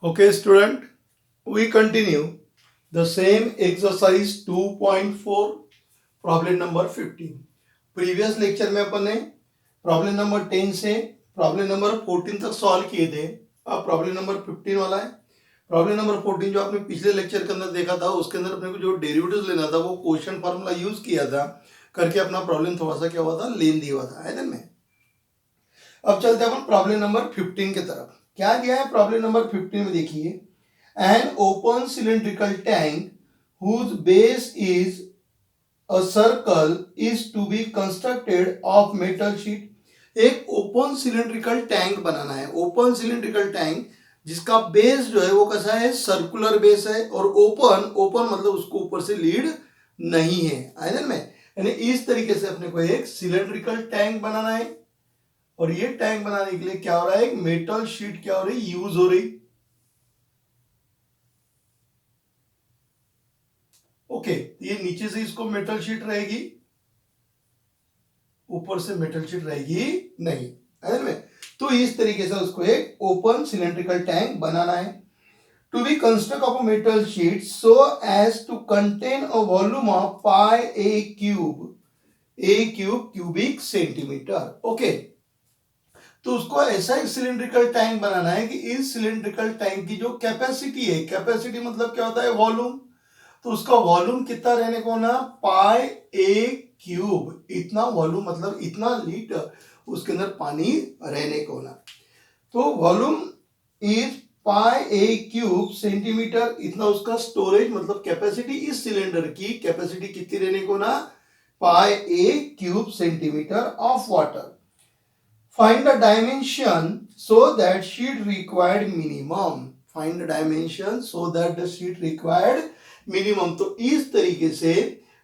Okay, student, we continue the same exercise 2.4 problem number 15. Previous lecture में अपन ने problem number 10 से problem number 14 तक solve किए थे. अब प्रॉब्लम नंबर 15 वाला है. प्रॉब्लम नंबर 14 जो आपने पिछले लेक्चर के अंदर देखा था उसके अंदर अपने को जो डेरिवेटिव्स लेना था वो क्वोशिएंट फार्मूला यूज किया था करके अपना प्रॉब्लम थोड़ा सा क्या हुआ था, लेंदी हुआ था, है में. अब चलते हैं अपन प्रॉब्लम नंबर 15 की तरफ. क्या दिया है प्रॉब्लम नंबर 15 में? देखिए, an open cylindrical tank whose base is a circle is to be constructed of metal sheet. एक ओपन सिलिंड्रिकल टैंक बनाना है. ओपन सिलिंड्रिकल टैंक जिसका बेस जो है वो कैसा है, सर्कुलर बेस है, और ओपन ओपन मतलब उसको ऊपर से लीड नहीं है, आइदन में. यानी इस तरीके से अपने को एक सिलिंड्रिकल टैंक बनाना है. और ये टैंक बनाने के लिए क्या हो रहा है, एक मेटल शीट क्या हो रही, यूज हो रही. ओके, ये नीचे से इसको मेटल शीट रहेगी, ऊपर से मेटल शीट रहेगी नहीं, है ना. तो इस तरीके से उसको एक ओपन सिलेंड्रिकल टैंक बनाना है. To be construct of a metal sheet so as to contain a volume of pi a cube cubic centimeter. Okay, तो उसको ऐसा एक सिलिंड्रिकल टैंक बनाना है कि इस सिलिंड्रिकल टैंक की जो कैपेसिटी है, कैपेसिटी मतलब क्या होता है, वॉल्यूम, तो उसका वॉल्यूम कितना रहने को ना, पाई ए क्यूब, इतना वॉल्यूम मतलब इतना लीटर उसके अंदर पानी रहने को ना. तो volume is pi a cube centimetre, इतना उसका स्टोरेज मतलब कैपेसिटी, इस सिलेंडर की कैपेसिटी कितनी रहने को ना, pi a cube centimetre of water. Find the dimension so that sheet required minimum. Find the dimension so that the sheet required minimum. तो इस तरीके से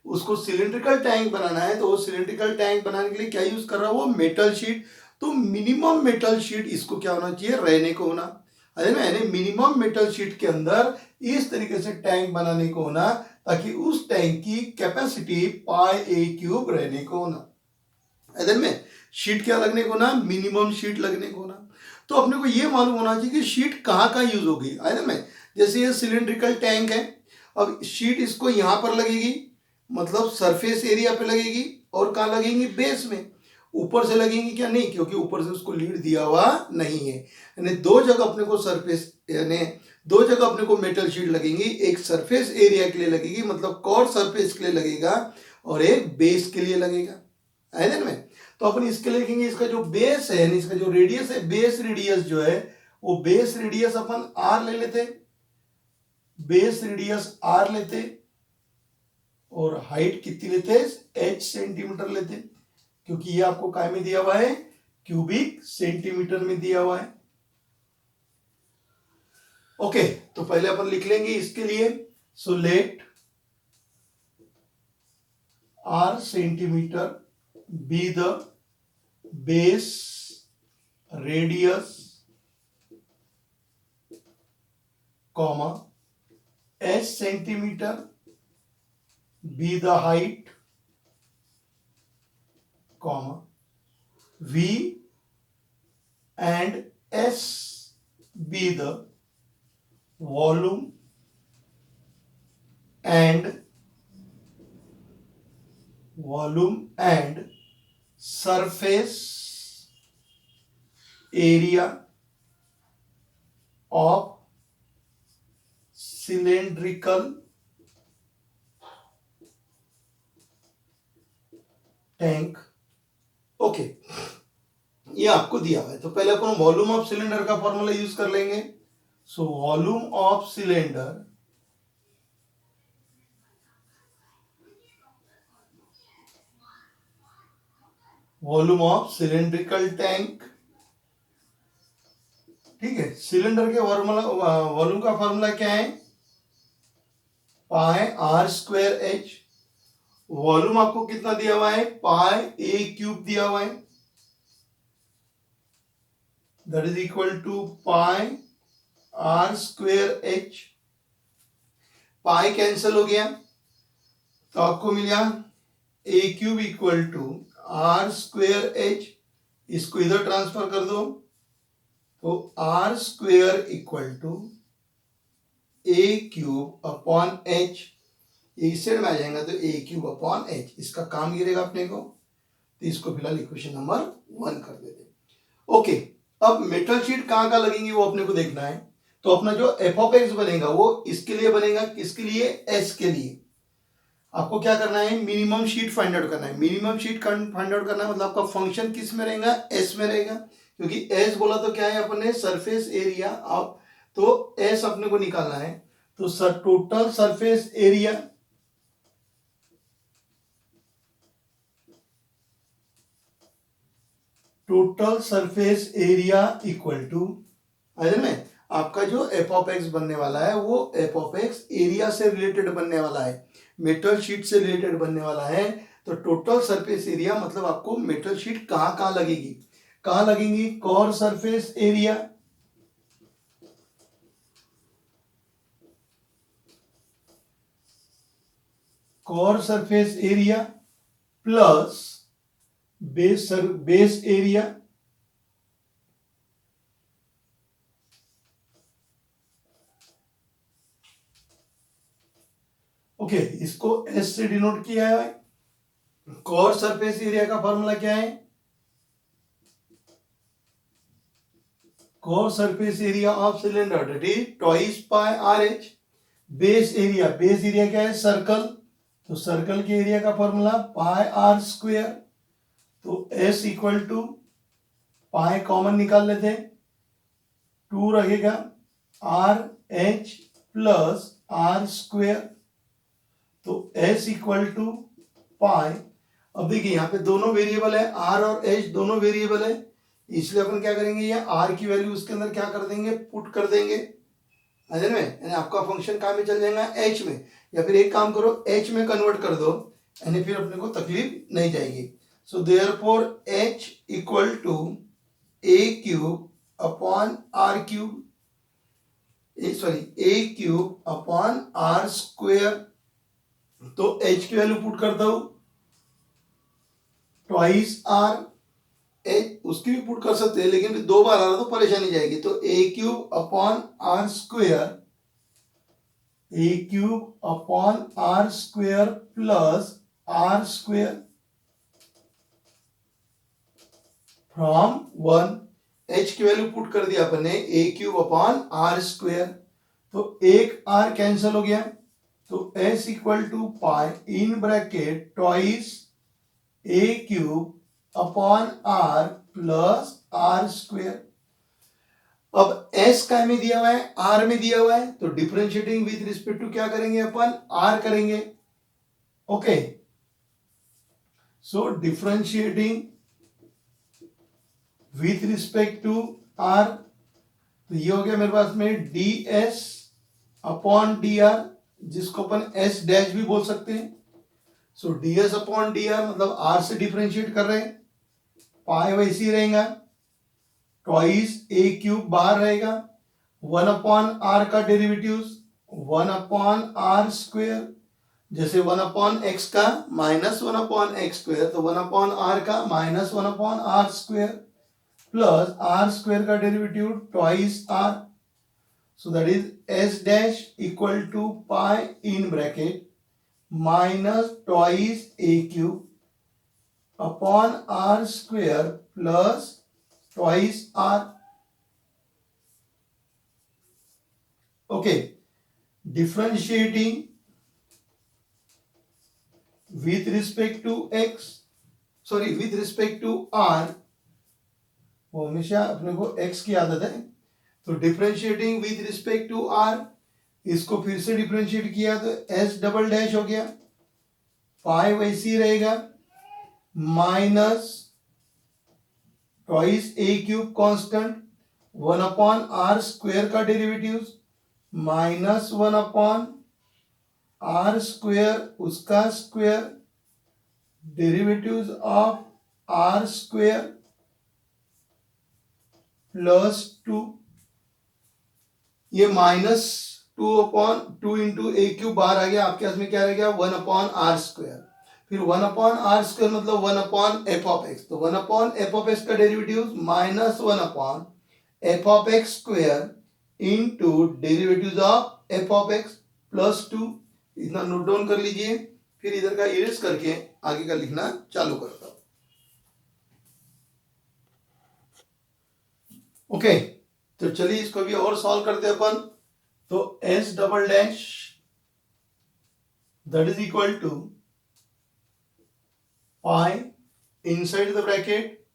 उसको सिलिंड्रिकल टैंक बनाना है. तो वो सिलिंड्रिकल टैंक बनाने के लिए क्या यूज कर रहा है, वो मेटल शीट. तो मिनिमम मेटल शीट इसको क्या होना चाहिए, रहने को होना, यानी मिनिमम मेटल शीट के अंदर इस तरीके से टैंक बनाने को होना ताकि उस टैंक की कैपेसिटी पाई ए क्यूब रहने को होना. में शीट क्या लगने को ना, मिनिमम शीट लगने को ना. तो अपने को ये मालूम होना चाहिए कि शीट कहाँ कहाँ यूज होगी, है में. जैसे ये सिलिंड्रिकल टैंक है, अब शीट इसको यहां पर लगेगी, मतलब सरफेस एरिया पे लगेगी, और कहाँ लगेंगी, बेस में. ऊपर से लगेंगी क्या, नहीं, क्योंकि ऊपर से उसको लीड दिया हुआ नहीं है. यानी दो जगह अपने को सरफेस, यानी दो जगह अपने को मेटल शीट लगेंगी. एक सरफेस एरिया के लिए लगेगी, मतलब कॉर सरफेस के लिए लगेगा, और एक बेस के लिए लगेगा, है ना में. तो अपन इसके लिए लिखेंगे, इसका जो बेस है, इसका जो रेडियस है, बेस रेडियस जो है, वो बेस रेडियस अपन आर ले लेते, बेस रेडियस आर लेते, और हाइट कितनी लेते, एच सेंटीमीटर लेते, क्योंकि ये आपको काय में दिया हुआ है, क्यूबिक सेंटीमीटर में दिया हुआ है. ओके, तो पहले अपन लिख लेंगे इसके लिए. So let R centimetre be the base radius, comma, h centimeter be the height, comma, v and s be the volume and surface area of cylindrical tank. Okay, ये आपको दिया हुआ है. तो पहले अपन वॉल्यूम ऑफ सिलेंडर का formula use कर लेंगे. So volume of cylinder volume of cylindrical tank, ठीक है. सिलेंडर के वॉल्यूम का फॉर्मूला क्या है, पाई आर स्क्वायर एच. वॉल्यूम आपको कितना दिया हुआ है, पाई ए क्यूब दिया हुआ है, that is equal to pi r square h. Pi cancel हो गया, तो आपको मिल गया a cube equal to r square h. इसको इधर ट्रांसफर कर दो, तो r square equal to a cube upon h, इस साइड में आ जाएगा तो ए क्यूब अपॉन एच, इसका काम गिरेगा अपने को, तो इसको फिलहाल इक्वेशन नंबर 1 कर देते। ओके, अब मेटल शीट कहाँ कहाँ लगेंगी वो अपने को देखना है। तो अपना जो एफ ऑफ एक्स बनेगा वो इसके लिए बनेगा, किसके लिए, एस के लिए। आपको क्या करना है, मिनिमम शीट फाइंड आउट करना है। मिनिमम शीट फाइंड आउट करना है मतलब आपका फंक्शन किस में रहेगा, एस में रहेगा, क्योंकि एस बोला तो क्या है अपने सरफेस एरिया। आप तो एस अपने को निकालना है, तो sir total surface area equal to, में आपका जो एफ ऑफ एक्स बनने वाला है वो एफ ऑफ एक्स एरिया से रिलेटेड बनने वाला है, मेटल शीट से रिलेटेड बनने वाला है। तो टोटल सरफेस एरिया मतलब आपको मेटल शीट कहाँ कहाँ लगेगी, कहाँ लगेंगी, curved surface area, curved surface area plus base area, okay, इसको एस से डिनोट किया है। कोर सरफेस एरिया का फॉर्मूला क्या है, curved surface area of cylinder that is twice pi r h. Base area क्या है, सर्कल, तो सर्कल के एरिया का फॉर्मूला पाई आर स्क्वायर। तो s equal to pi common निकाल लेते हैं, 2 रहेगा, r h plus r square, तो एस इक्वल टू पाई। अब देखिए यहाँ पे दोनों वेरिएबल है, आर और एच दोनों वेरिएबल है, इसलिए अपन क्या करेंगे, ये आर की वैल्यू उसके अंदर क्या कर देंगे, पुट कर देंगे, समझ में, यानी आपका फंक्शन कहाँ में चल जाएगा, एच में, या फिर एक काम करो एच में कन्वर्ट कर दो, यानी फिर अपने को तकलीफ नहीं जाएगी। So therefore h equal to a cube upon r cube, a cube upon r square. तो एच की वैल्यू पुट करता हूं, ट्वाइस आर, एच उसकी भी पुट कर सकते हैं, लेकिन फिर 2 बार आ रहा तो परेशानी जाएगी। तो a cube upon r square, a cube upon r square plus r square from 1, h की वैल्यू पुट कर दिया अपन ने, a cube upon r square, तो एक आर कैंसिल हो गया, तो s equal to pi in bracket twice a cube upon r plus r square. अब एस का में दिया हुआ है, आर में दिया हुआ है, तो डिफरेंशिएटिंग विद रिस्पेक्ट टू क्या करेंगे अपन, आर करेंगे। Okay, so differentiating with respect to r, तो ये हो गया मेरे पास में d s upon d r, जिसको अपन एस डैश भी बोल सकते हैं। So d s upon d r मतलब आर से डिफरेंशिएट कर रहे हैं, पाई वैसे ही रहेगा, ट्वाइस ए क्यूब बाहर रहेगा, 1 अपॉन आर का डेरिवेटिव 1 अपॉन आर स्क्वायर, जैसे 1 अपॉन एक्स का माइनस 1 अपॉन एक्स स्क्वायर, तो 1 अपॉन आर का minus 1 upon r square plus r square का derivative twice r. So that is s dash equal to pi in bracket minus twice a cube upon r square plus twice r. Okay, differentiating with respect to x, sorry with respect to r, वो हमेशा अपने को x की आदत है, तो differentiating with respect to r, इसको फिर से डिफरेंशिएट किया तो s डबल डैश हो गया, पाई वैसी रहेगा, minus twice a cube constant, 1 upon r square का derivative minus 1 upon r square उसका square, derivatives of r square plus 2, ये minus 2 upon 2 into a cube बाहर आ गया, आपके पास में क्या रह गया, 1 अपॉन आर स्क्वायर, फिर 1 अपॉन आर स्क्वायर मतलब 1 अपॉन एफ ऑफ एक्स, तो 1 अपॉन एफ ऑफ एक्स का derivative minus 1 upon F of x square into derivatives of F of x plus 2। इतना नोट डाउन कर लीजिए, फिर इधर का इरेज करके आगे का लिखना चालू करता हूं। ओके, तो चलिए इसको भी और सॉल्व करते हैं अपन। तो s double dash that is equal to pi inside the bracket,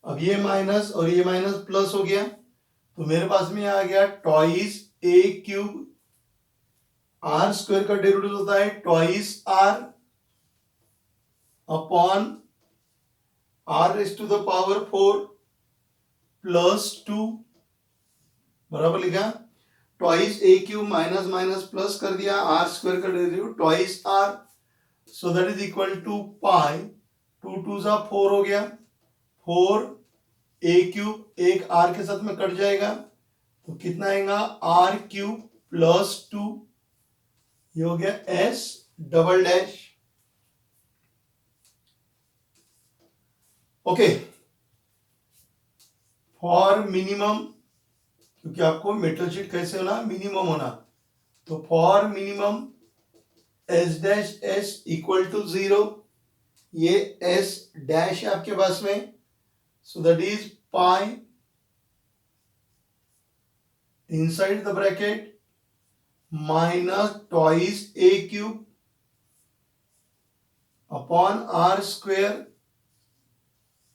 अब ये माइनस और ये माइनस प्लस हो गया, तो मेरे पास में आ गया twice a cube, r square का डेरिवेटिव होता है twice r upon r raise to the power 4 plus 2, बराबर लिखा। Twice a cube minus minus plus कर दिया, आर स्क्वायर का derivative twice r, so that is equal to pi, 2 2 जा 4 हो गया, 4 ए क्यूब एक आर के साथ में कट जाएगा, तो कितना आएगा आर क्यूब प्लस 2, ये हो गया s double dash. Okay, for minimum, क्योंकि आपको मेटल शीट कैसे होना, मिनिमम होना, तो for minimum s dash s equal to 0, ये एस डैश है आपके पास में, so that is pi inside the bracket minus twice a cube upon r square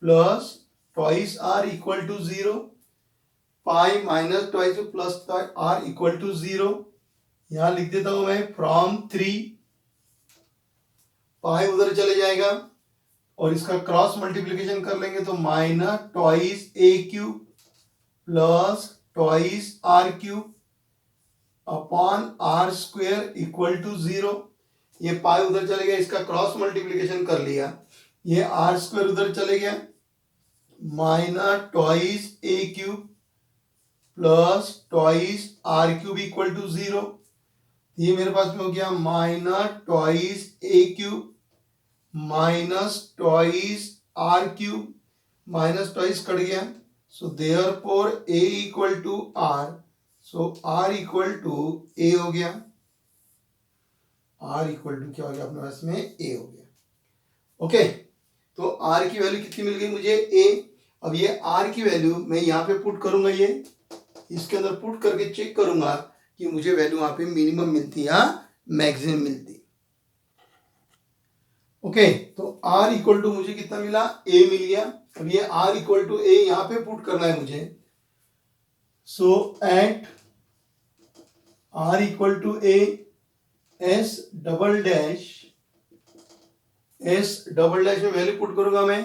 plus twice r equal to 0, pi minus twice plus r equal to 0। यहां लिख देता हूं मैं फ्रॉम 3, पाई उधर चले जाएगा और इसका क्रॉस मल्टीप्लीकेशन कर लेंगे तो minus twice a cube plus twice r cube upon r square equal to 0। ये पाई उधर चले गया, इसका क्रॉस मल्टीप्लीकेशन कर लिया, ये आर स्क्वेयर उधर चले गया, minus twice a cube plus twice r cube equal to 0। ये मेरे पास में हो गया minus twice a cube minus twice r cube, minus twice cut गया, so therefore a equal to r, so r equal to a हो गया, r equal to क्या हो गया अपने पास में a हो गया। ओके, तो r की वैल्यू कितनी मिल गई मुझे a। अब ये r की वैल्यू मैं यहाँ पे पुट करूंगा, ये इसके अंदर पुट करके चेक करूंगा कि मुझे वैल्यू वहां पे मिनिमम मिलती या मैक्सिमम मिलती। ओके, तो r इक्वल टू मुझे कितना मिला, a मिल गया। अब ये r इक्वल टू a यहां पे पुट करना है मुझे, so at r equal to a, s double dash में वैल्यू पुट करूंगा मैं,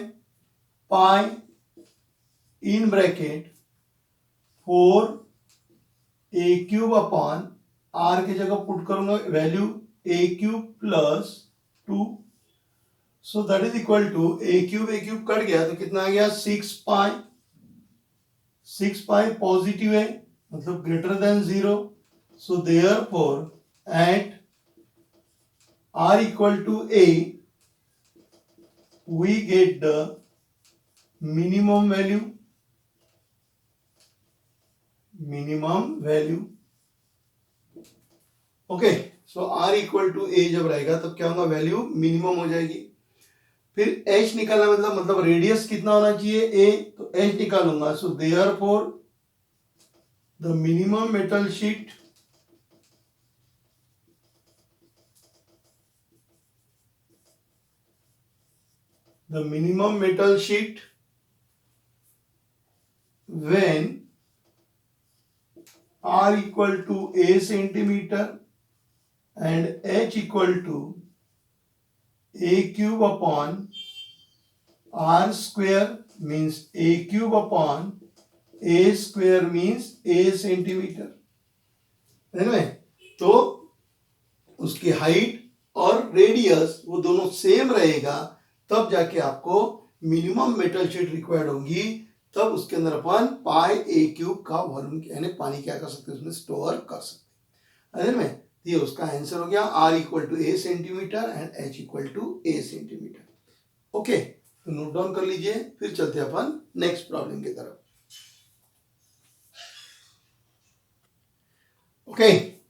pi in bracket 4 a cube upon r की जगह पुट करूंगा value a cube plus 2, so that is equal to a cube cut गया तो कितना आ गया 6 पाई, 6 पाई पॉजिटिव है मतलब greater than 0, so therefore at r equal to a we get the minimum value, okay. So r equal to a जब रहेगा तब क्या होगा, वैल्यू मिनिमम हो जाएगी। फिर h निकालना मतलब रेडियस कितना होना चाहिए a, तो h निकालूंगा, so therefore the minimum metal sheet when r equal to a centimeter and h equal to a cube upon r square means a cube upon a square means a centimeter, है ना। तो उसकी height और radius वो दोनों same रहेगा, तब जाके आपको मिनिमम मेटल शीट रिक्वायर्ड होगी, तब उसके अंदर अपन पाई ए क्यूब का वॉल्यूम यानी पानी क्या कर सकते हैं उसमें स्टोर कर सकते हैं, है ना। ये उसका आंसर हो गया, r equal to a centimeter and h equal to a centimeter. Okay, तो नोट डाउन कर लीजिए, फिर चलते हैं अपन नेक्स्ट प्रॉब्लम की तरफ। Okay,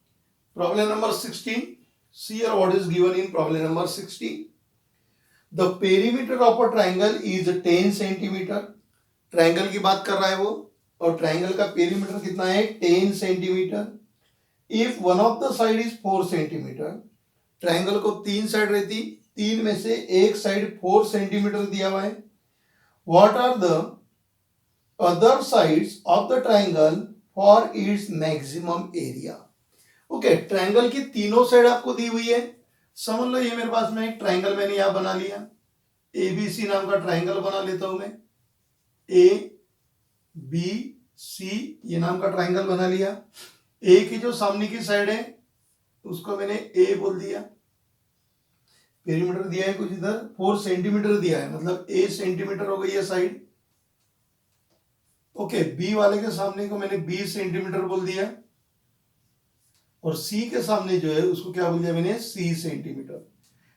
problem number 16. See here what is given in problem number 16. The perimeter of a triangle is 10 centimetre. Triangle की बात कर रहा है वो, और ट्रायंगल का पेरीमीटर कितना है 10 centimetre. If one of the side is 4 centimetre, triangle को 3 साइड रहती, 3 में से एक साइड 4 सेंटीमीटर दिया हुआ है. What are the other sides of the triangle for its maximum area. Okay, triangle की तीनों साइड आपको दी हुई है. समझ लो ये मेरे पास में एक ट्रायंगल मैंने यहां बना लिया, एबीसी नाम का ट्रायंगल बना लेता हूं मैं. ए बी सी ये नाम का ट्रायंगल बना लिया. ए की जो सामने की साइड है उसको मैंने ए बोल दिया. पेरीमीटर दिया है कुछ इधर 4 सेंटीमीटर दिया है, मतलब ए सेंटीमीटर हो गई है साइड. ओके, बी वाले के सामने को मैंने 20 सेंटीमीटर बोल दिया, और सी के सामने जो है उसको क्या बोल दिया मैंने, सी सेंटीमीटर.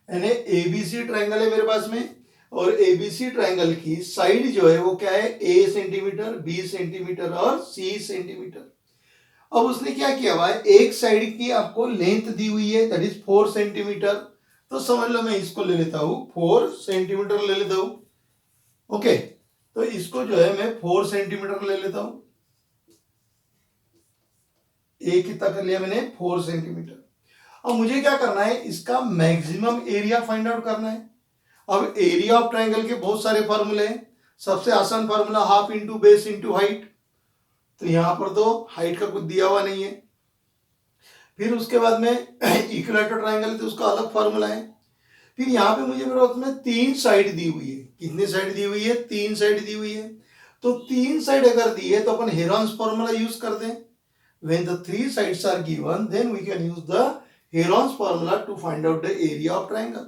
यानी एबीसी ट्रायंगल है मेरे पास में, और एबीसी ट्रायंगल की साइड जो है वो क्या है, ए सेंटीमीटर, बी सेंटीमीटर और सी सेंटीमीटर. अब उसने क्या किया हुआ है, एक साइड की आपको लेंथ दी हुई है, दैट इज 4 सेंटीमीटर. तो समझ लो मैं इसको ले लेता हूं 4 सेंटीमीटर ले लेता हूं. ओके, तो इसको जो है मैं 4 सेंटीमीटर ले लेता हूं. ए कितना कर लिया मैंने, 4 सेंटीमीटर. अब मुझे क्या करना है, इसका मैक्सिमम एरिया फाइंड आउट करना है. अब एरिया ऑफ ट्रायंगल के बहुत सारे फॉर्मूले हैं. सबसे आसान formula half into base into height. तो यहां पर तो हाइट का कुछ दिया हुआ नहीं है. फिर उसके बाद में इक्विलैटरल ट्रायंगल तो उसका अलग फॉर्मूला है. फिर यहाँ पे मुझे मेरे उसमें 3 साइड दी हुई है. कितनी साइड दी हुई है, 3 साइड दी हुई है. तो 3 साइड अगर दी है तो अपन हेरॉन्स फॉर्मूला यूज कर दें. When the 3 sides are given, then we can use the Heron's formula to find out the area of triangle.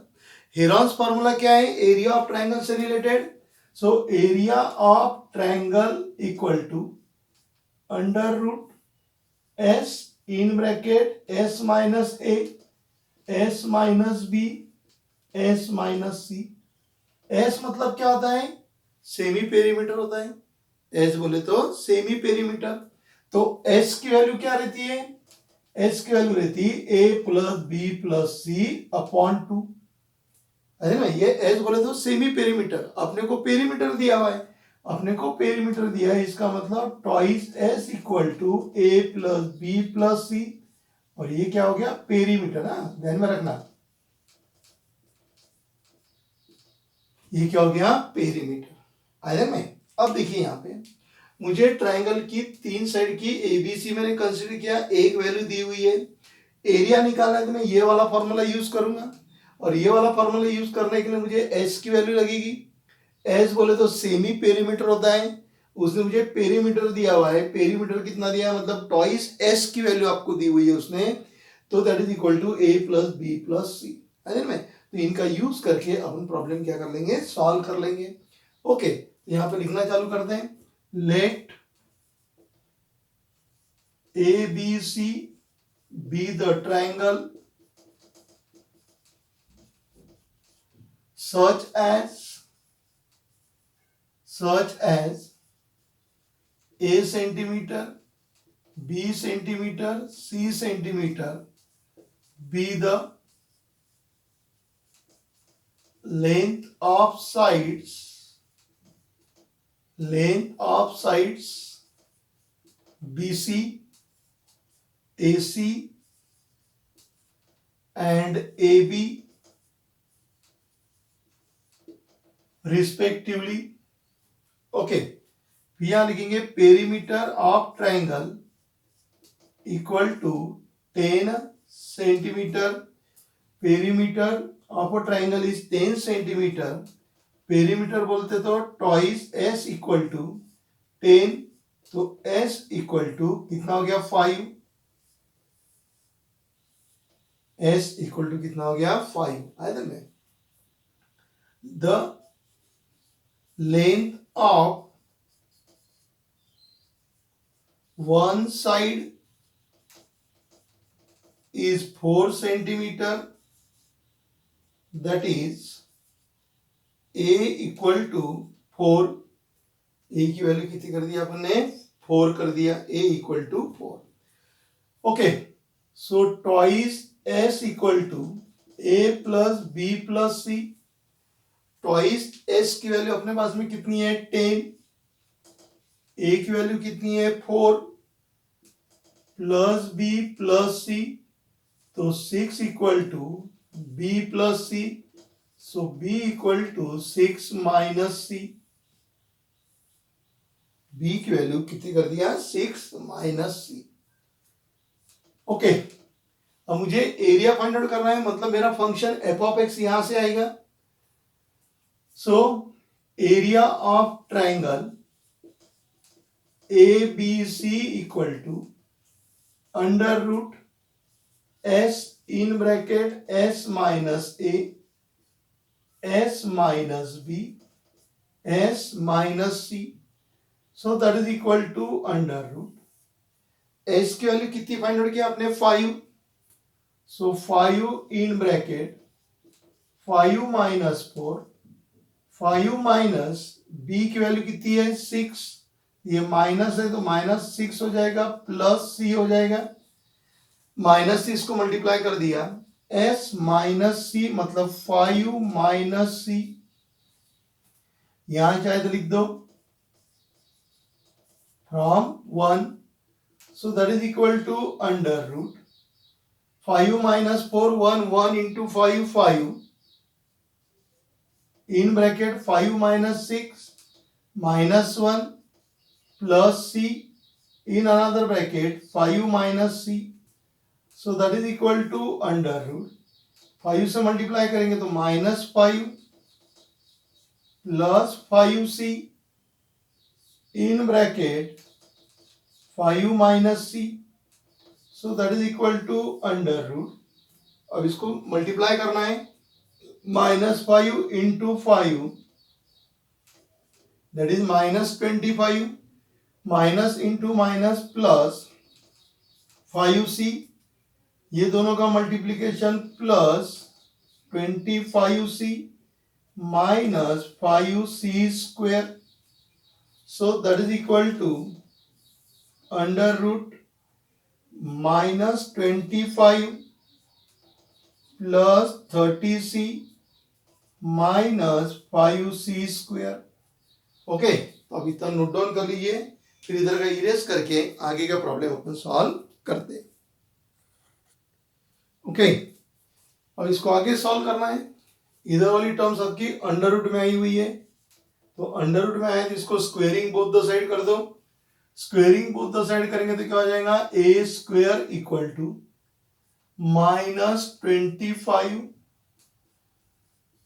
Heron's formula क्या है, area of triangle से related. So area of triangle equal to under root s in bracket s minus a, s minus b, s minus c. s मतलब क्या होता है, semi perimeter होता है. s बोले तो सेमी पेरीमीटर. तो s की वैल्यू क्या रहती है, s की वैल्यू रहती है a plus b plus c upon 2. है ना, ये s बोले तो सेमी पेरीमीटर. अपने को पेरीमीटर दिया हुआ है, अपने को पेरीमीटर दिया है, इसका मतलब twice s equal to a plus b plus c. और ये क्या हो गया, पेरीमीटर. ना ध्यान में रखना, ये क्या हो गया, पेरीमीटर. आया में. अब देखिए यहाँ पे मुझे ट्रायंगल की 3 साइड की एबीसी मैंने कंसीडर किया, एक वैल्यू दी हुई है. एरिया निकालना है तो मैं ये वाला फॉर्मूला यूज करूंगा, और ये वाला फॉर्मूला यूज करने के लिए मुझे एस की वैल्यू लगेगी. एस बोले तो सेमी पेरीमीटर होता है. उसने मुझे पेरीमीटर दिया हुआ है. पेरीमीटर कितना दिया है, मतलब ट्वाइस एस की वैल्यू आपको दी हुई है उसने. तो that is equal to a plus b plus c. है ना. तो इनका यूज करके अपन प्रॉब्लम क्या कर लेंगे, सॉल्व कर लेंगे. ओके, यहाँ पे लिखना चालू करते हैं. Let ABC be the triangle such as A centimeter, B centimeter, C centimeter be the length of sides BC, AC and AB respectively. Okay, यहां लिखेंगे perimeter of triangle equal to 10 centimeter. Perimeter of a triangle is 10 centimeter. Perimeter बोलते तो twice s equal to 10. तो s equal to कितना हो गया, 5. S equal to कितना हो गया, 5. आया में. The length of one side is 4 centimeter. That is a equal to 4. a की वैल्यू कितनी कर दी आपने, 4 कर दिया. a equal to 4. Okay, so twice s equal to a plus b plus c. Twice s की वैल्यू अपने पास में कितनी है 10, ए की वैल्यू कितनी है 4 प्लस बी प्लस सी, तो 6 equal to b plus c, so b equal to 6 minus c. B की वैल्यू कितनी कर दिया 6 माइनस सी। ओके, अब मुझे एरिया फाइंड आउट करना है, मतलब मेरा फंक्शन एफ ऑफ एक्स यहां से आएगा। So area of triangle A B C equal to under root s in bracket s minus a s minus b s minus c, so that is equal to under root s की value कितनी find out किया आपने 5, so 5 in bracket 5 minus 4, 5 minus b की value कितनी है 6, ये minus है तो माइनस 6 हो जाएगा प्लस सी हो जाएगा, माइनस 6 को मल्टीप्लाई कर दिया एस माइनस सी मतलब 5 माइनस सी, यहां चाहे तो लिख दो from 1, so that is equal to under root 5 minus 4 1 1 into 5 5 in bracket 5 minus 6 minus 1 plus c in another bracket 5 minus c, so that is equal to under root 5 से multiply करेंगे तो minus 5 plus 5 c in bracket 5 minus c, so that is equal to under root, अब इसको multiply करना है -5 into 5 that is -25 minus into minus plus 5c, ये दोनों का multiplication plus 25c minus 5c square, so that is equal to under root -25 plus 30c minus 5c square. Okay, तो अब इतना नोट डाउन कर लीजिए, फिर इधर का इरेज करके आगे का प्रॉब्लम अपन सॉल्व करते हैं। ओके, अब इसको आगे सॉल्व करना है। इधर वाली टर्म सबकी अंडर रूट में आई हुई है, तो अंडर रूट में आए तो इसको स्क्वेयरिंग बोथ द साइड कर दो। स्क्वेयरिंग बोथ द साइड करेंगे तो क्या हो जाएगा a square equal to -25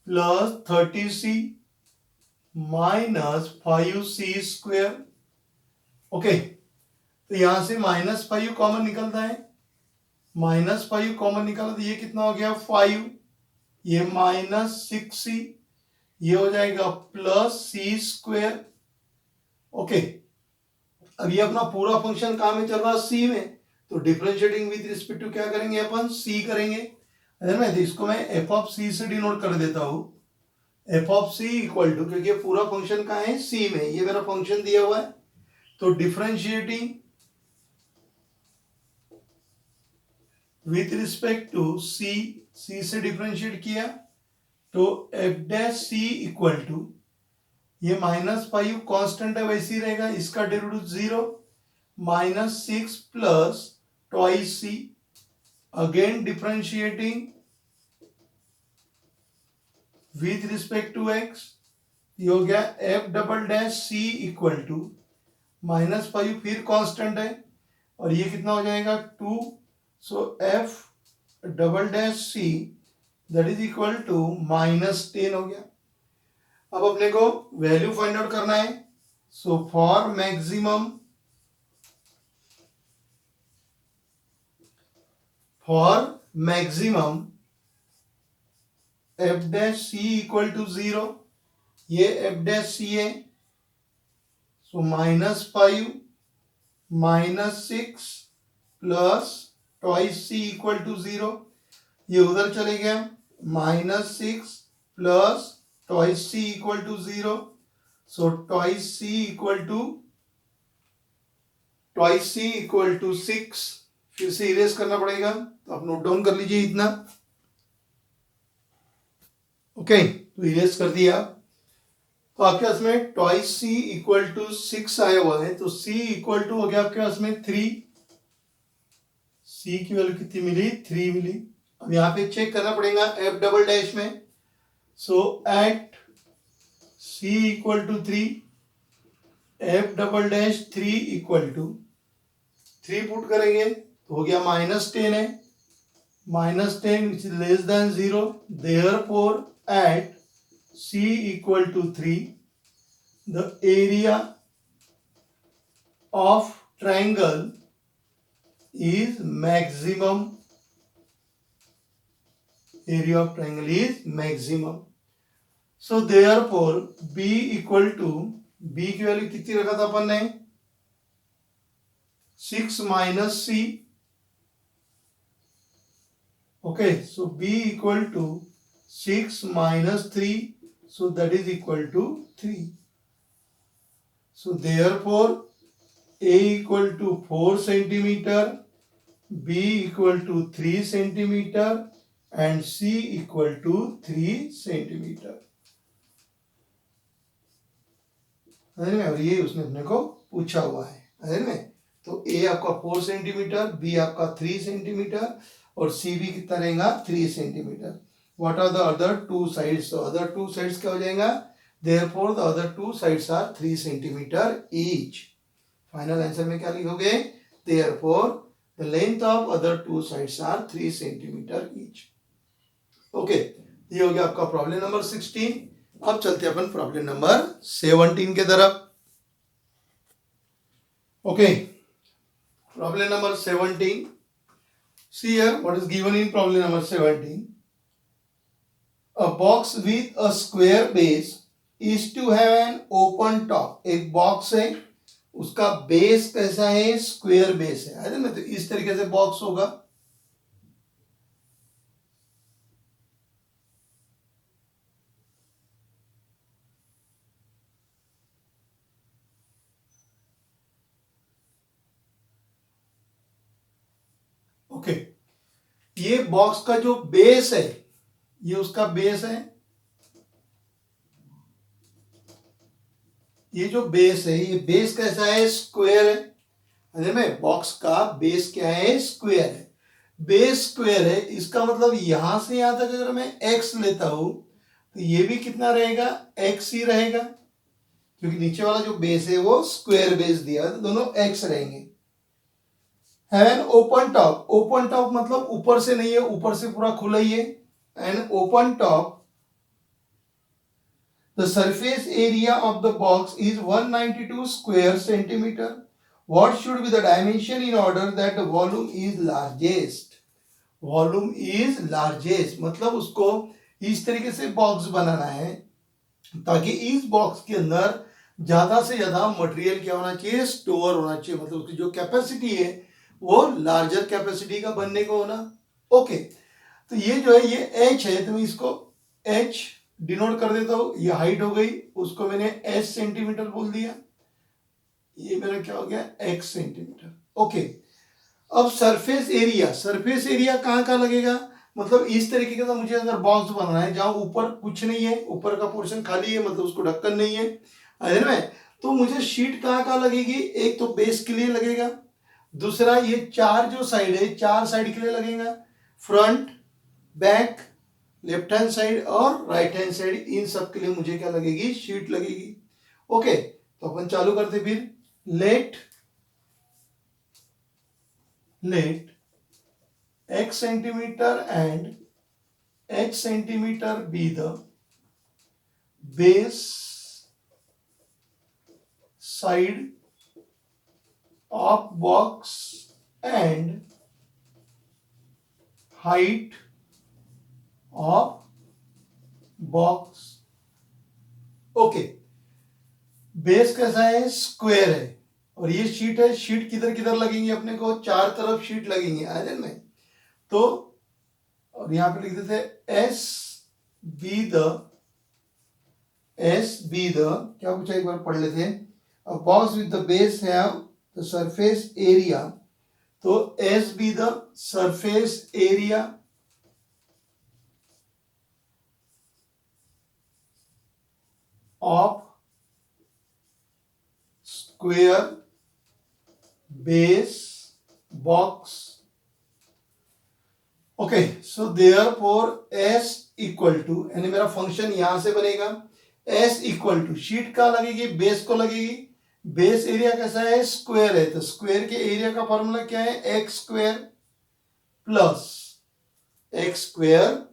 plus 30c minus 5c square. Okay, तो यहां से -5 कॉमन निकलता है, -5 कॉमन निकाला तो ये कितना हो गया 5, ये -6c, ये हो जाएगा प्लस सी स्क्वेयर। ओके, अब ये अपना पूरा फंक्शन कहां में चल रहा है सी में, तो डिफरेंशिएटिंग विद रिस्पेक्ट टू क्या करेंगे अपन सी करेंगे, है ना। तो इसको मैं एफ ऑफ सी से डिनोट कर देता हूं, f of c equal to, क्योंकि पूरा फंक्शन कहां है सी में, ये मेरा फंक्शन दिया हुआ है, तो differentiating with respect to c, c से डिफरेंशिएट किया तो f dash c equal to, ये -5 कांस्टेंट है वैसे ही रहेगा, इसका derivative 0 -6 plus twice c, again differentiating with respect to x, ये हो गया f double dash c equal to -5 फिर कांस्टेंट है और ये कितना हो जाएगा 2, so f double dash c that is equal to -10 हो गया। अब अपने को वैल्यू फाइंड आउट करना है, so for maximum f dash c equal to 0, ये एफ डैश सी है, so -5 -6 plus twice c equal to 0, ये उधर चले गया -6 plus twice c equal to 0, so twice c equal to 6, फिर से इरेज करना पड़ेगा, तो आप नोट डाउन कर लीजिए इतना। ओके, तो इरेज कर दिया। तो आपके पास में ट्वाइस सी इक्वल टू 6 आया हुआ है, तो सी इक्वल टू हो गया आपके पास में 3। सी की वैल्यू कितनी मिली? 3 मिली। अब यहाँ पे चेक करना पड़ेगा एफ डबल डैश में। So at c equal to 3, f double dash 3 equal to 3 put करेंगे तो हो गया -10 है, -10 which is less than 0। Therefore at C equal to 3, the area of triangle is maximum. Area of triangle is maximum. So therefore B equal to, B की value कितनी रखा था अपन ने? 6 minus C. Okay, so B equal to 6 minus 3. So that is equal to 3. So therefore A equal to 4 centimeter, B equal to 3 centimeter and C equal to 3 centimeter. और ये उसने अपने को पूछा हुआ है में। तो A आपका 4 सेंटीमीटर, B आपका 3 सेंटीमीटर और C भी कितना रहेगा? 3 centimetre. What are the other two sides? So other two sides क्या हो जाएगा? Therefore the other two sides are 3 centimeter each. Final answer में क्या लिखोगे? Therefore the length of other two sides are 3 centimeter each. Okay, ये हो गया आपका प्रॉब्लम नंबर 16। अब चलते हैं अपन प्रॉब्लम नंबर 17 के तरफ। Okay, problem number 17. See here what is given in problem number 17. A box with a square base is to have an open top. एक बॉक्स है, उसका बेस कैसा है? स्क्वायर बेस है ना। तो इस तरीके से बॉक्स होगा। ओके, ये बॉक्स का जो बेस है, ये उसका बेस है। ये जो बेस है, ये बेस कैसा है? स्क्वायर है में। बॉक्स का बेस क्या है? स्क्वायर है। बेस स्क्वायर है, इसका मतलब यहां से यहां तक अगर मैं x लेता हूं तो ये भी कितना रहेगा? x ही रहेगा, क्योंकि नीचे वाला जो बेस है वो स्क्वायर बेस दिया है, तो दोनों x रहेंगे। An open top, open top मतलब ऊपर से नहीं है, ऊपर से पूरा खुला ही है। An open top, the surface area of the box is 192 square centimeter. What should be the dimension in order that the volume is largest? Volume is largest मतलब उसको इस तरीके से बॉक्स बनाना है ताकि इस बॉक्स के अंदर ज्यादा से ज्यादा मटेरियल क्या होना चाहिए? स्टोर होना चाहिए। मतलब उसकी जो कैपेसिटी है वो लार्जर कैपेसिटी का बनने को होना। ओके, तो ये जो है ये h है, तो मैं इसको h डिनोट कर देता हूं। ये हाइट हो गई, उसको मैंने s सेंटीमीटर बोल दिया। ये मेरा क्या हो गया? x centimetre. ओके, अब सरफेस एरिया, सरफेस एरिया कहाँ कहाँ लगेगा? मतलब इस तरीके का मुझे अगर बॉक्स बनाना है जहां ऊपर कुछ नहीं है, ऊपर का पोर्शन खाली है, मतलब उसको ढक्कन नहीं है ना, तो मुझे शीट कहाँ कहाँ लगेगी? एक तो बेस के लिए लगेगा, दूसरा ये चार जो साइड है, चार साइड के लिए लगेगा, front, back, left hand side और राइट हैंड साइड, इन सब के लिए मुझे क्या लगेगी? शीट लगेगी। ओके, तो अपन चालू करते फिर। Let x centimeter and h centimeter be the base side of box and height of box. Okay, base कैसा है? स्क्वायर है, और ये शीट है। शीट किधर किधर लगेंगी? अपने को चार तरफ शीट लगेंगी आयरन में। तो और यहां पे लिख देते एस बी द क्या पूछा एक बार पढ़ लेते हैं। Box with the base have the surface area तो s be the surface area of square base box. Okay, so therefore s equal to, यानी मेरा फंक्शन यहां से बनेगा एस इक्वल टू, शीट कहां लगेगी, बेस को लगेगी. बेस एरिया कैसा है, स्क्वायर है, तो स्क्वायर के एरिया का फॉर्मूला क्या है, एक्स स्क्वायर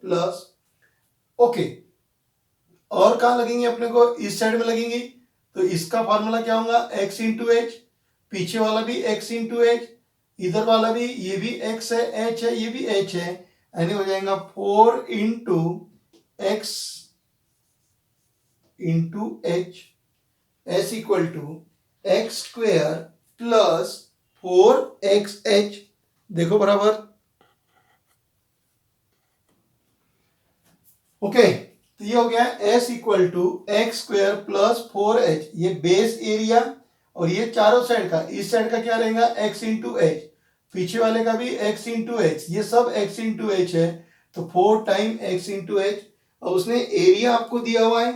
प्लस. ओके, और कहां लगेंगे अपने को, इस साइड में लगेंगी, तो इसका फॉर्मूला क्या होगा, एक्स इंटू एच, पीछे वाला भी एक्स इंटू एच, इधर वाला भी, ये भी एक्स है, एच है, ये भी एच है, यानी हो जाएगा 4 into x into h, s equal to x square plus 4xh. देखो बराबर. ओके, तो ये हो गया s equal to x square plus 4h, ये बेस एरिया, और ये चारों साइड का, इस साइड का क्या रहेगा, x इंटू एच, पीछे वाले का भी x इंटू एच, ये सब x इंटू एच है, तो 4 टाइम x इंटू एच. और उसने एरिया आपको दिया हुआ है,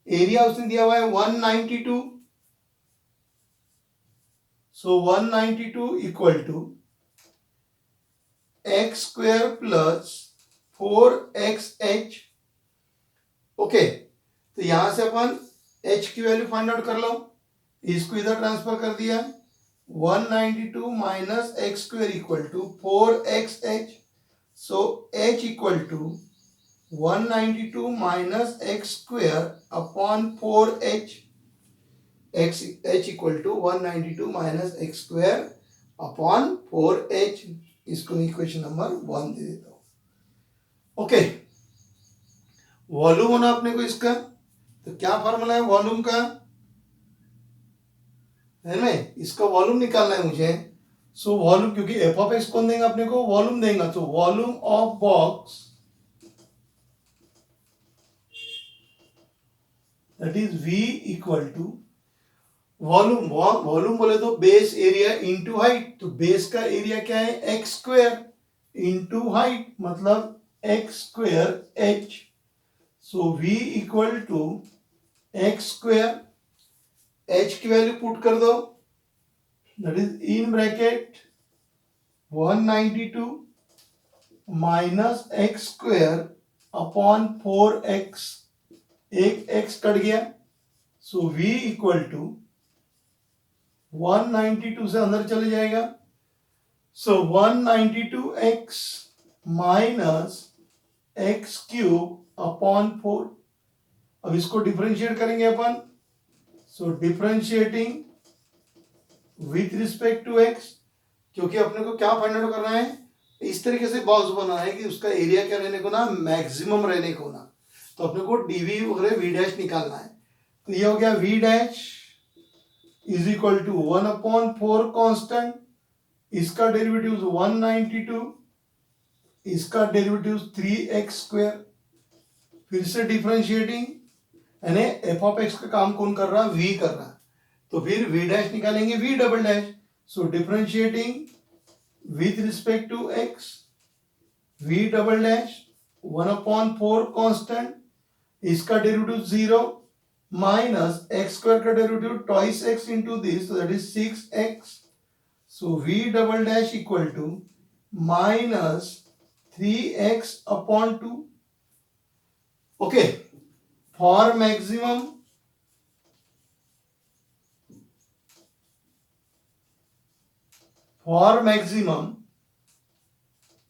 एरिया उसने दिया हुआ है 192. So 192 equal to x square plus 4xh. Okay, तो यहां से अपन h की वैल्यू फाइंड आउट कर लो, इसको इधर ट्रांसफर कर दिया, 192 minus x square equal to 4xh. So h equal to 192 minus x square upon 4h, h equal to 192 minus x square upon 4h. इसको इक्वेशन नंबर 1 दे देता हूं. ओके, वॉल्यूम होना अपने को इसका, तो क्या फॉर्मूला है वॉल्यूम का, है ना, इसका वॉल्यूम निकालना है मुझे. सो वॉल्यूम, क्योंकि एफ ऑफ एक्स कौन देगा अपने को, वॉल्यूम देगा, तो volume of box that is v equal to volume, volume बोले तो बेस एरिया इंटू हाइट, तो बेस का एरिया क्या है, एक्स स्क्वेयर इंटू हाइट, मतलब x square h. So v equal to x square, h की वैल्यू पुट कर दो, that is in bracket 192 minus x square upon 4x, एक x cut गया, सो v इक्वल टू 192 से अंदर चले जाएगा, सो 192x minus x cube upon 4. अब इसको डिफरेंशिएट करेंगे अपन, so differentiating with respect to x, क्योंकि अपने को क्या फाइंड आउट करना है, इस तरीके से बॉक्स बनाना है कि उसका एरिया क्या रहने को ना, मैक्सिमम रहने को ना, तो अपने को dv वगैरह v डैश निकालना है. तो ये हो गया v dash is equal to 1 upon 4 constant, इसका डेरिवेटिव 192, इसका डेरिवेटिव 3x स्क्वायर, फिर से डिफरेंशिएटिंग, यानी एफ ऑफ एक्स का काम कौन कर रहा है, v कर रहा है, तो फिर v डैश निकालेंगे, v double dash. So differentiating with respect to x, v double dash 1 upon 4 constant, इसका डेरिवेटिव 0 माइनस एक्स स्क्वायर का derivative twice x into this, that is 6x. So v double dash equal to minus 3x upon 2. Okay, for maximum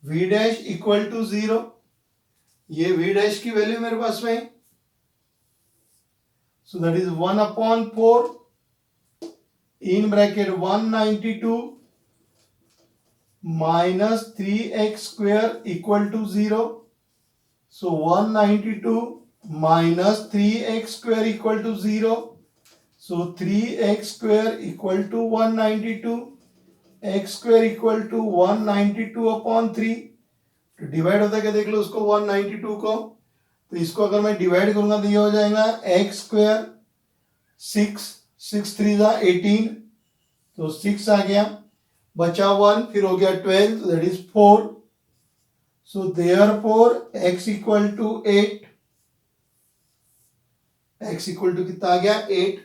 v dash equal to 0, ये v dash की value मेरे पास में, so that is 1 upon 4 in bracket 192 minus 3x square equal to 0. So 192 minus 3x square equal to 0. So 3x square equal to 192, x square equal to 192 upon 3. तो divide होता है क्या देख लो उसको, 192 को, तो इसको अगर मैं डिवाइड करूंगा तो ये हो जाएगा एक्स स्क्वायर, 6 3 18, तो 6 आ गया, बचा 1, फिर हो गया 12, तो that is 4. So therefore x equal to 8. x equal to कितना आ गया 8.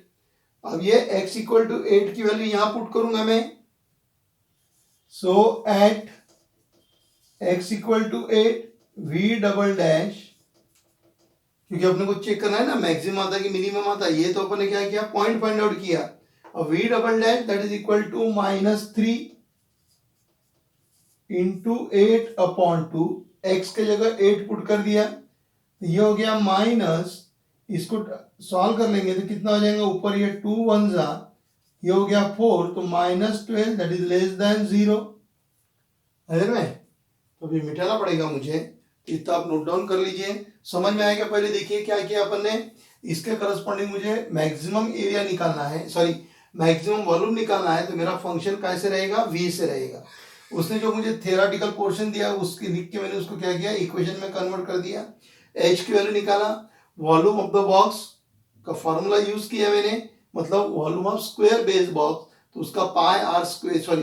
अब ये x इक्वल टू 8 की वैल्यू यहां पुट करूंगा मैं. So at x equal to 8 v double dash, क्योंकि अपने को चेक करना है ना मैक्सिमम आता है कि मिनिमम आता है, ये तो अपने क्या किया पॉइंट फाइंड आउट किया. अब v double dash that is equal to -3 into 8 upon 2. x के जगह 8 पुट कर दिया, तो ये हो गया माइनस, इसको सॉल्व कर लेंगे तो कितना हो जाएगा ऊपर ये 2 1 जा, ये हो गया 4, तो -12 दैट इज लेस देन 0 है में. तो अभी मिटाना पड़ेगा मुझे, तो इतना आप नोट डाउन कर लीजिए. समझ में आएगा. पहले देखिए क्या किया अपन ने, इसके करस्पॉन्डिंग मुझे मैक्सिमम एरिया निकालना है, सॉरी मैक्सिमम वॉल्यूम निकालना है. तो मेरा फंक्शन कैसे रहेगा, v से रहेगा. उसने जो मुझे थ्योरेटिकल पोर्शन दिया उसकी लिख के मैंने उसको क्या किया इक्वेशन में कन्वर्ट कर दिया. h की वैल्यू निकाला, वॉल्यूम ऑफ द बॉक्स का फॉर्मूला यूज किया मैंने, मतलब volume of square base box, तो उसका पाई आर स्क्वायर, सॉरी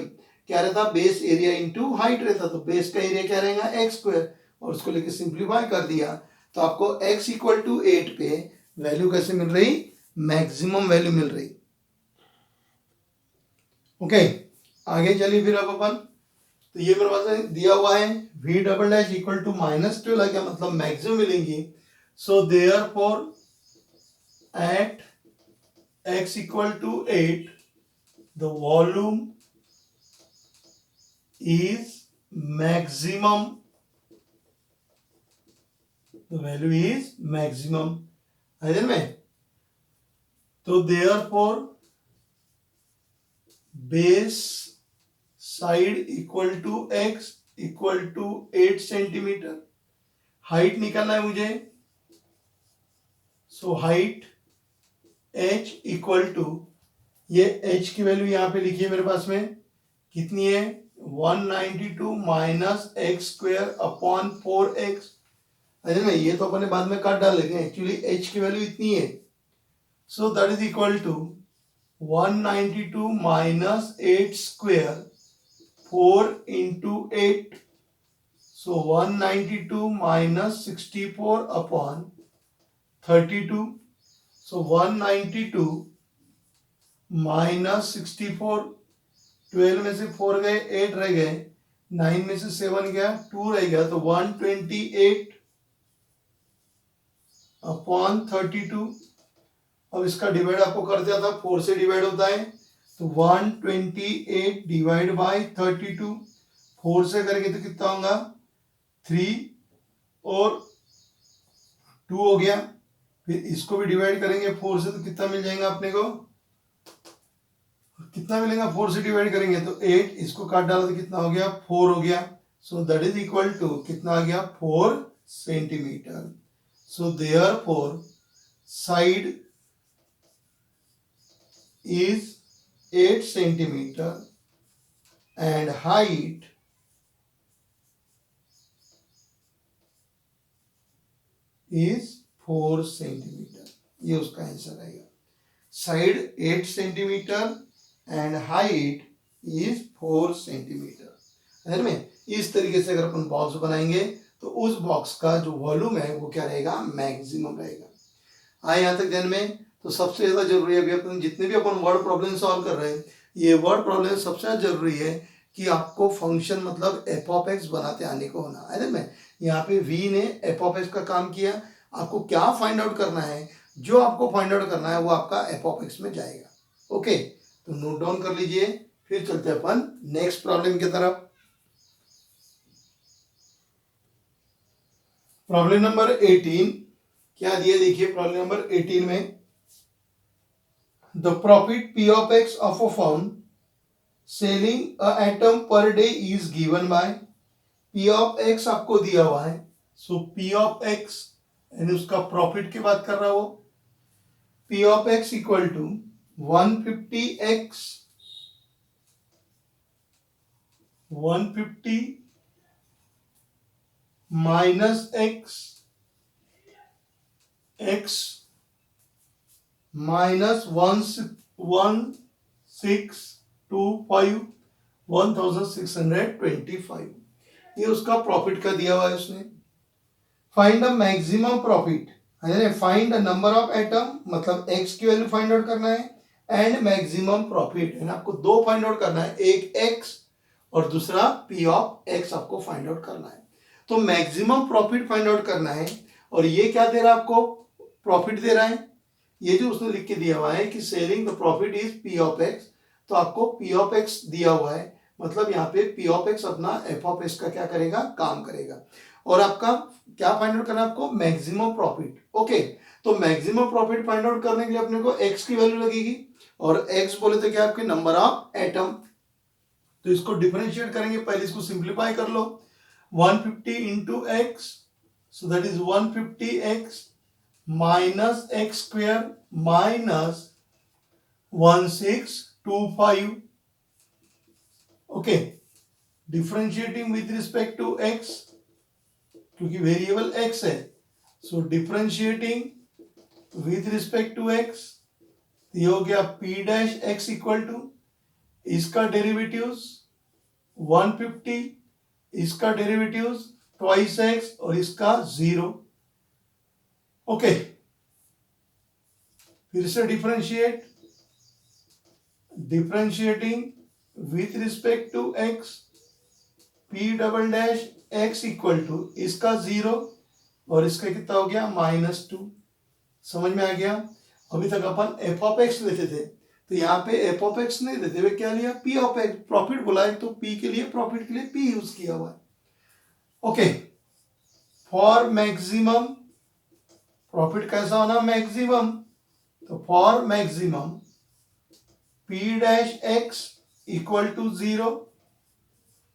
क्या रहता बेस एरिया इनटू हाइट रहता, तो बेस का एरिया क्या रहेगा एक्स स्क्वायर, और उसको लेके सिंप्लीफाई कर दिया. तो आपको x इक्वल टू 8 पे वैल्यू कैसे मिल रही, मैक्सिमम वैल्यू मिल रही. ओके आगे चलिए फिर अब अपन, तो ये मेरे पास दिया हुआ है v double dash equal to -12 आ गया, मतलब मैक्सिमम मिलेंगी. So therefore at x equal to 8 the volume is maximum, the value is maximum है में. तो therefore base side equal to x equal to 8 centimetre. Height निकालना है मुझे, so height h equal to, ये h की value यहां पे लिखिए मेरे पास में कितनी है 192 minus x square upon 4x है ना. ये तो अपन ने बाद में काट डालेंगे, एक्चुअली h की वैल्यू इतनी है. So that is equal to 192 minus 8 square 4 into 8, so 192 minus 64 upon 32. So 192 minus 64, 12 में से 4 गए 8 रह गए, 9 में से 7 गया 2 रह गया, तो 128 अपॉन 32. अब इसका डिवाइड आपको कर दिया था 4 से डिवाइड होता है, तो 128 डिवाइड बाय 32, 4 से करेंगे तो कितना होगा 3 और 2 हो गया. फिर इसको भी डिवाइड करेंगे 4 से तो कितना मिल जाएगा अपने को, कितना मिलेगा 4 से डिवाइड करेंगे तो 8, इसको काट डाला तो कितना हो गया 4 हो गया. So that is equal to कितना आ गया 4 centimetre. So therefore side is 8 centimetre and height is 4 centimetre. ये उसका आंसर आएगा. Side 8 centimetre and height is 4 centimetre है में. इस तरीके से अगर अपन बॉक्स बनाएंगे तो उस बॉक्स का जो वॉल्यूम है वो क्या रहेगा मैक्सिमम रहेगा. आए यहाँ तक ध्यान में. तो सबसे ज्यादा जरूरी है अभी अपन जितने भी अपन वर्ड प्रॉब्लम सॉल्व कर रहे हैं, ये वर्ड प्रॉब्लम सबसे ज्यादा जरूरी है कि आपको फंक्शन मतलब एफ ऑफ एक्स बनाते आने को होना है ना. यहाँ पे v ने एफ ऑफ एक्स का काम किया, आपको क्या फाइंड आउट करना है, जो आपको फाइंड आउट करना है वो आपका एफ ऑफ एक्स में जाएगा. ओके तो नोट डाउन कर लीजिए, फिर चलते हैं अपन नेक्स्ट प्रॉब्लम की तरफ. प्रॉब्लम नंबर 18 क्या दिया देखिए. प्रॉब्लम नंबर 18 में the profit P of x of a firm selling a atom per day is given by. P of x आपको दिया हुआ है, सो पी ऑफ एक्स यानी उसका प्रॉफिट की बात कर रहा हो. P of x equal to 150x 150 minus x minus 1625 1625। ये उसका प्रॉफिट का दिया हुआ है उसने। Find the maximum profit, find the number of atom, मतलब एक्स की वैल्यू फाइंड आउट करना है, एंड मैक्सिमम प्रॉफिट, आपको दो फाइंड आउट करना है, एक एक्स और दूसरा पी ऑफ एक्स आपको फाइंड आउट करना है। तो मैक्सिमम प्रॉफिट फाइंड आउट करना है, और ये क्या दे रहा है आपको, प्रॉफिट दे रहा है। ये जो उसने लिख के दिया हुआ है कि selling the profit is P of x, तो आपको पी ऑफ एक्स दिया हुआ है, मतलब यहाँ पे पी ऑफ एक्स अपना एफ ऑफ एक्स का क्या करेगा, काम करेगा। और आपका क्या फाइंड आउट करना है, आपको मैक्सिमम प्रॉफिट। ओके, तो मैक्सिमम प्रॉफिट फाइंड आउट करने के लिए अपने को एक्स की वैल्यू लगेगी, और एक्स बोले तो क्या आपके नंबर ऑफ एटम। तो इसको डिफरेंशिएट करेंगे, पहले इसको सिंप्लीफाई कर लो, 150 into x, so that is 150x minus x square minus 1625। Okay, differentiating with respect to x, क्योंकि वेरिएबल एक्स है, so differentiating with respect to x, ये हो गया p dash x equal to, इसका डेरिवेटिव्स 150, इसका derivatives twice x और इसका 0। Okay, फिर से differentiating with respect to x, p double dash x equal to, इसका 0 और इसका कितना हो गया -2। समझ में आ गया। अभी तक अपन एफ ऑफ एक्स लेते थे, तो यहाँ पे एफ ऑफ एक्स नहीं देते हुए क्या लिया, पी ऑफ एक्स, प्रॉफिट बोला है तो पी के लिए, प्रॉफिट के लिए पी यूज किया हुआ है। ओके, फॉर मैक्सिमम प्रॉफिट कैसा होना, मैक्सिमम, तो for maximum p dash x equal to 0,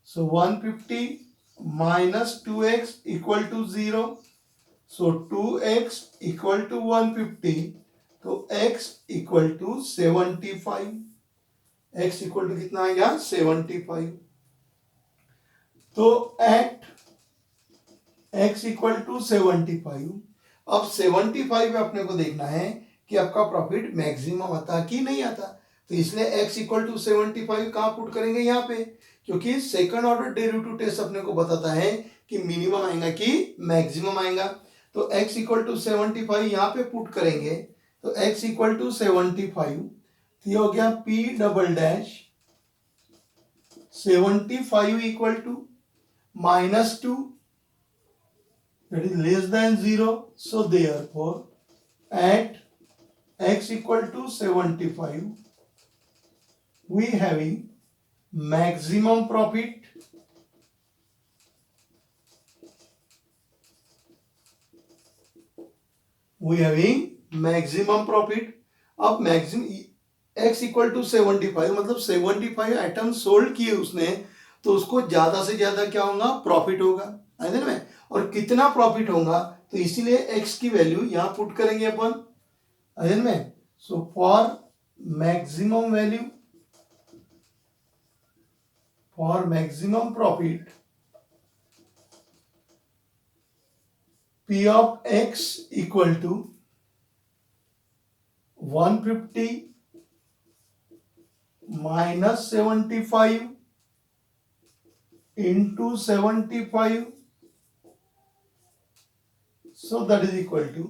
so 150 minus 2x equal to 0, so 2x equal to 150, तो x equal to 75, x equal to कितना आ गया 75। तो एट x इक्वल टू 75, अब 75 में अपने को देखना है कि आपका प्रॉफिट मैक्सिमम आता कि नहीं आता, तो इसलिए x इक्वल टू 75 कहाँ पुट करेंगे, यहाँ पे, क्योंकि सेकंड ऑर्डर डेरिवेटिव टेस्ट अपने को बताता है कि मिनिमम आएगा कि मैक्सिमम आएगा। तो x इक्वल टू 75 यहाँ पे पुट करेंगे, तो x इक्वल टू 75, तो ये हो गया p double dash 75 equal to -2, that is less than 0, so therefore at x equal to 75 we having maximum profit, we having maximum profit। अब मैक्सिमम x इक्वल टू 75 मतलब 75 item sold किए उसने, तो उसको ज्यादा से ज्यादा क्या होगा, प्रॉफिट होगा, है ना। और कितना प्रॉफिट होगा, तो इसीलिए x की वैल्यू यहां पुट करेंगे अपन, है ना। So for maximum value, for maximum profit p of x equal to 150 minus 75 into 75, so that is equal to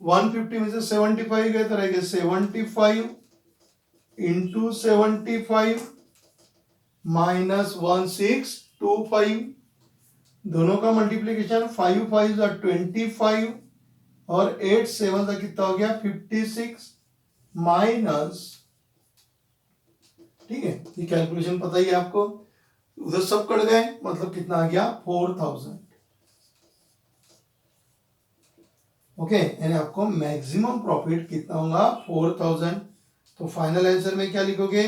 150 में से 75 गए तो रहेगा 75 इंटू 75 माइनस 1625, दोनों का मल्टीप्लीकेशन 5 5 25 और 8 7 का कितना हो गया 56 माइनस, ठीक है, ये कैलकुलेशन पता ही है आपको, उधर सब कट गए, मतलब कितना आ गया 4000। ओके, यानी आपको मैक्सिमम प्रॉफिट कितना होगा 4000। तो फाइनल आंसर में क्या लिखोगे,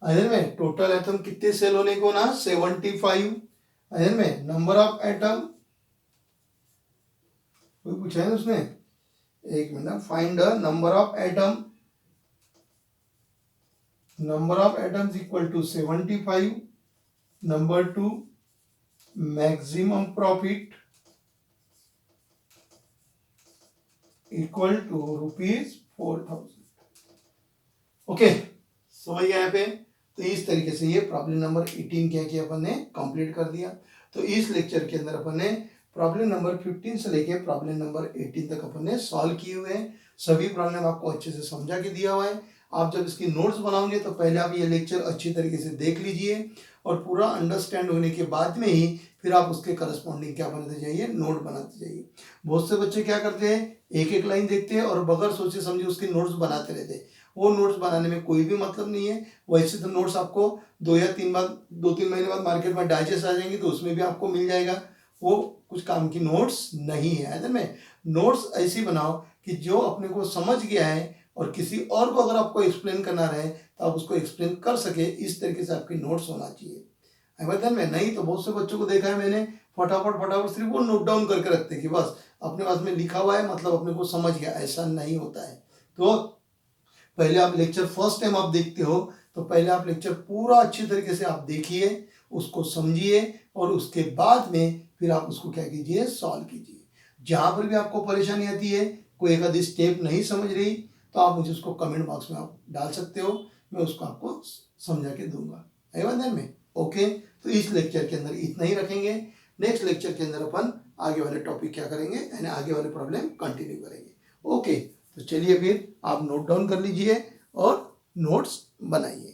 अदर में टोटल एटम कितने सेल होने को ना 75, अदर में नंबर ऑफ एटम, कोई पूछा है उसने, एक minute, find the number of atom, number of atoms equal to 75, number 2 maximum profit equal to ₹4000। Okay, समझ गया यहाँ पे। तो इस तरीके से ये प्रॉब्लम नंबर 18 क्या किया अपन ने कंप्लीट कर दिया। तो इस लेक्चर के अंदर अपन ने प्रॉब्लम नंबर 15 से लेके प्रॉब्लम नंबर 18 तक अपन ने सॉल्व किए हुए हैं। सभी प्रॉब्लम आपको अच्छे से समझा के दिया हुआ है। आप जब इसकी नोट्स बनाओगे तो पहले आप ये लेक्चर अच्छी तरीके से देख लीजिए और पूरा अंडरस्टैंड होने के बाद में ही फिर आप उसके करस्पॉन्डिंग क्या बनाते जाइए, नोट बनाते जाइए। बहुत से बच्चे क्या करते हैं, एक एक लाइन देखते हैं और बगैर सोचे समझे उसके नोट्स बनाते रहते हैं। वो नोट्स बनाने में कोई भी मतलब नहीं है। वैसे तो नोट्स आपको 2 3 महीने बाद मार्केट में डाइजेस्ट आ जाएंगे तो उसमें भी आपको मिल जाएगा। वो कुछ काम की नोट्स नहीं है में नोट्स ऐसी बनाओ कि जो अपने को समझ गया है और किसी और को अगर आपको एक्सप्लेन करना रहे तो आप उसको एक्सप्लेन कर सके, इस तरीके से आपकी नोट्स होना चाहिए। ध्यान में नहीं तो बहुत से बच्चों को देखा है मैंने, फटाफट सिर्फ वो नोट डाउन करके रखते हैं कि बस अपने पास में लिखा हुआ है मतलब अपने को समझ गया। ऐसा नहीं होता है। तो पहले आप लेक्चर फर्स्ट टाइम आप देखते हो तो पहले आप लेक्चर पूरा अच्छी तरीके से आप देखिए, उसको समझिए और उसके बाद में फिर आप उसको क्या कीजिए, सॉल्व कीजिए। जहां पर भी आपको परेशानी आती है, कोई एक आधी स्टेप नहीं समझ रही तो आप मुझे उसको कमेंट बॉक्स में आप डाल सकते हो, मैं उसको आपको समझा के दूंगा। है बात ध्यान में? ओके, तो इस लेक्चर के अंदर इतना ही रखेंगे। नेक्स्ट लेक्चर के अंदर अपन आगे वाले टॉपिक क्या करेंगे, यानी आगे वाले प्रॉब्लम कंटिन्यू करेंगे। ओके, तो चलिए फिर आप नोट डाउन कर लीजिए और नोट्स बनाइए।